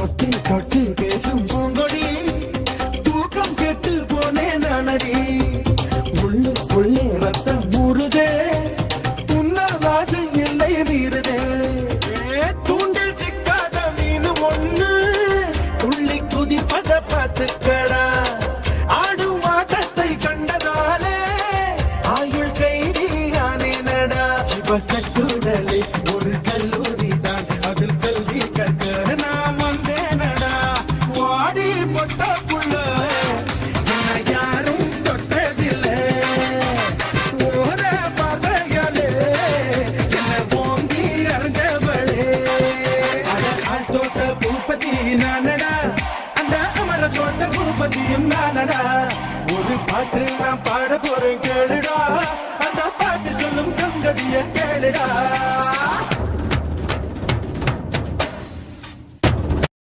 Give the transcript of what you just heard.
தொட்டு தொட்டு பேசும் பூங்கொடி தூக்கம் கெட்டு போனே நானடி உள்ளுக்குள்ளே ரத்தம் ஊறுதே உன்னால் வாசை எல்லை மீறுதே தூண்டில் சிக்காத மீன் ஒண்ணு துள்ளி குதிப்பத பார்த்துக்கடா ஆடும் ஆட்டத்தை கண்டதாலே ஆயுள் கைதி ஆனேனடா சிவக்கட்டுடலே ஒரு கல்லூரி தான் அதில் கல்வி கற்க நான் வந்தேனடா வாடி பொட்ட புள்ள என்னை யாரும் தொட்டதில்லை ஓர பார்வையாலே என்னை ஓங்கி அறிஞ்சவளே ஆள் தோட்ட பூபதி நானடா அந்த அமர தோட்ட பூபதியும் நானடா ஒரு பாட்டு நான் பாட போறேன் கேளுடா அந்த பாட்டு சொல்லும் சங்கதிய கேளுடா